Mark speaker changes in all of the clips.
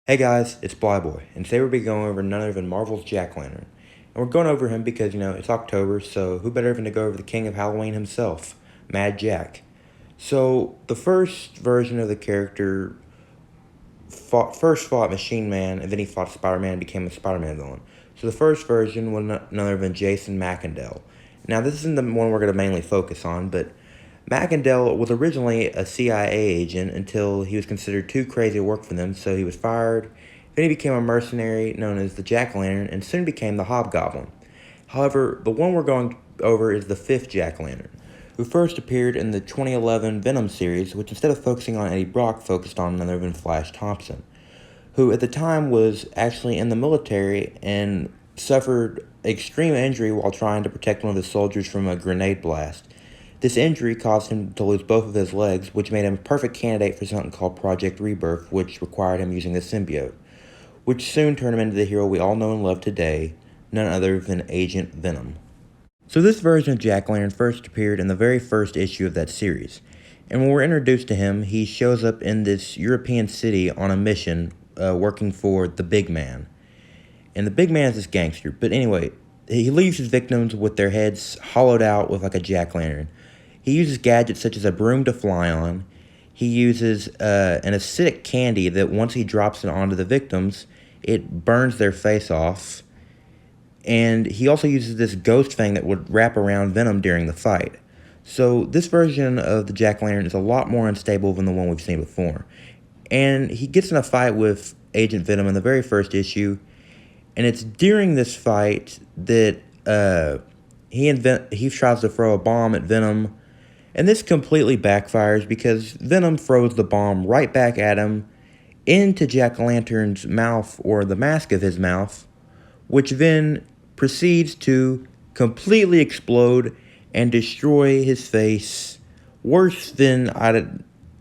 Speaker 1: Hey guys, it's Blyboy, and today we'll be going over none other than Marvel's Jack-O-Lantern. And we're going over him because, it's October, so who better than to go over the king of Halloween himself, Mad Jack. So, the first version of the character first fought Machine Man, and then he fought Spider-Man and became a Spider-Man villain. So the first version was none other than Jason Macendale. Now, this isn't the one we're going to mainly focus on, but Macendale was originally a CIA agent until he was considered too crazy to work for them, so he was fired. Then he became a mercenary known as the Jack-O-Lantern and soon became the Hobgoblin. However, the one we're going over is the fifth Jack-O-Lantern, who first appeared in the 2011 Venom series, which instead of focusing on Eddie Brock, focused on none other than Flash Thompson, who at the time was actually in the military and suffered extreme injury while trying to protect one of the soldiers from a grenade blast. This injury caused him to lose both of his legs, which made him a perfect candidate for something called Project Rebirth, which required him using the symbiote, which soon turned him into the hero we all know and love today, none other than Agent Venom. So this version of Jack-O-Lantern first appeared in the very first issue of that series, and when we're introduced to him, he shows up in this European city on a mission working for the Big Man. And the Big Man is this gangster, but anyway, he leaves his victims with their heads hollowed out with like a jack-o'-lantern. He uses gadgets such as a broom to fly on. He uses an acidic candy that once he drops it onto the victims, it burns their face off. And he also uses this ghost thing that would wrap around Venom during the fight. So this version of the Jack-O-Lantern is a lot more unstable than the one we've seen before. And he gets in a fight with Agent Venom in the very first issue, and it's during this fight that he tries to throw a bomb at Venom, and this completely backfires because Venom throws the bomb right back at him into Jack-O-Lantern's mouth, or the mask of his mouth, which then proceeds to completely explode and destroy his face worse than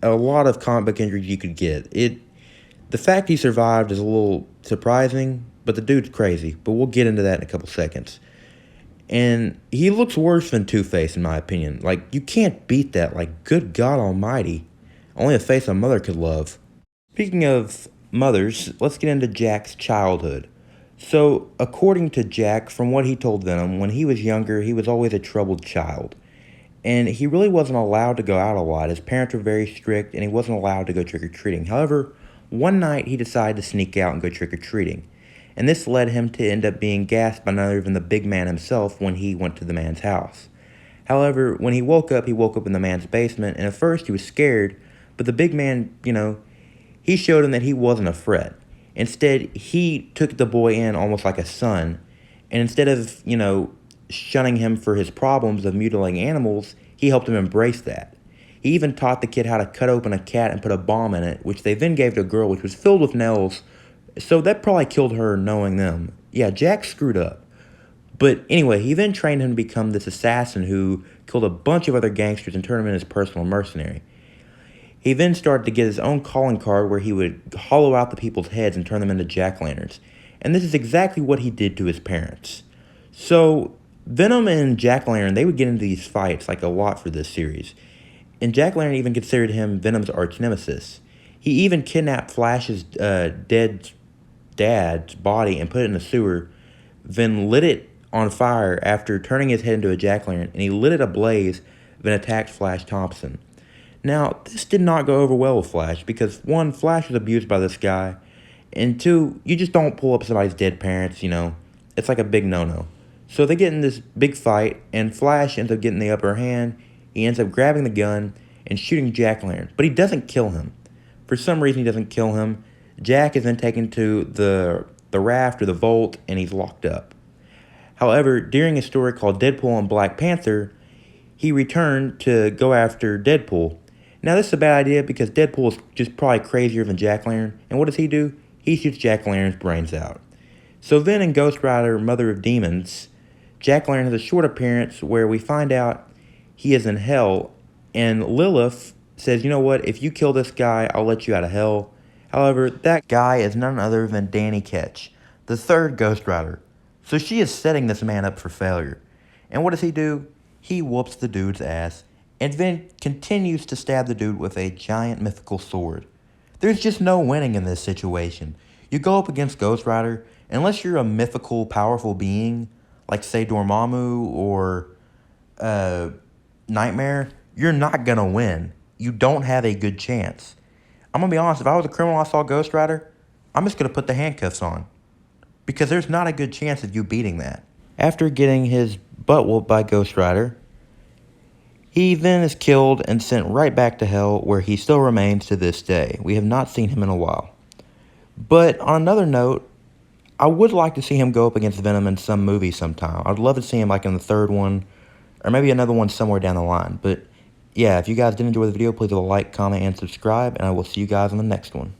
Speaker 1: a lot of comic book injuries you could get. The fact he survived is a little surprising, but the dude's crazy. But we'll get into that in a couple seconds. And he looks worse than Two-Face, in my opinion. Like, you can't beat that. Like, good God almighty. Only a face a mother could love. Speaking of mothers, let's get into Jack's childhood. So, according to Jack, from what he told Venom, when he was younger, he was always a troubled child. And he really wasn't allowed to go out a lot. His parents were very strict, and he wasn't allowed to go trick-or-treating. However, one night he decided to sneak out and go trick-or-treating. And this led him to end up being gassed by none other than the Big Man himself when he went to the man's house. However, when he woke up in the man's basement, and at first he was scared, but the Big Man, he showed him that he wasn't a threat. Instead, he took the boy in almost like a son, and instead of, shunning him for his problems of mutilating animals, he helped him embrace that. He even taught the kid how to cut open a cat and put a bomb in it, which they then gave to a girl, which was filled with nails, so that probably killed her knowing them. Yeah, Jack screwed up. But anyway, he then trained him to become this assassin who killed a bunch of other gangsters and turned him into his personal mercenary. He then started to get his own calling card where he would hollow out the people's heads and turn them into jack-o'-lanterns. And this is exactly what he did to his parents. So, Venom and Jack-O-Lantern, they would get into these fights like a lot for this series. And Jack-O-Lantern even considered him Venom's arch nemesis. He even kidnapped Flash's dead dad's body and put it in a sewer, then lit it on fire after turning his head into a jack-o'-lantern, and he lit it ablaze, then attacked Flash Thompson. Now, this did not go over well with Flash, because one, Flash was abused by this guy, and two, you just don't pull up somebody's dead parents, it's like a big no-no. So they get in this big fight, and Flash ends up getting the upper hand. He ends up grabbing the gun and shooting Jack-O-Lantern, but he doesn't kill him. For some reason, he doesn't kill him. Jack is then taken to the raft or the vault, and he's locked up. However, during a story called Deadpool and Black Panther, he returned to go after Deadpool. Now, this is a bad idea because Deadpool is just probably crazier than Jack-O-Lantern, and what does he do? He shoots Jack-O-Lantern's brains out. So then in Ghost Rider, Mother of Demons, Jack-O-Lantern has a short appearance where we find out he is in hell, and Lilith says, you know what, if you kill this guy, I'll let you out of hell. However, that guy is none other than Danny Ketch, the third Ghost Rider. So she is setting this man up for failure. And what does he do? He whoops the dude's ass, and then continues to stab the dude with a giant mythical sword. There's just no winning in this situation. You go up against Ghost Rider, unless you're a mythical, powerful being, like say Dormammu or Nightmare, you're not gonna win. You don't have a good chance. I'm gonna be honest, if I was a criminal, I saw Ghost Rider, I'm just gonna put the handcuffs on. Because there's not a good chance of you beating that. After getting his butt whooped by Ghost Rider, he then is killed and sent right back to hell, where he still remains to this day. We have not seen him in a while. But on another note, I would like to see him go up against Venom in some movie sometime. I'd love to see him like in the third one, or maybe another one somewhere down the line. But yeah, if you guys did enjoy the video, please leave a like, comment, and subscribe, and I will see you guys in the next one.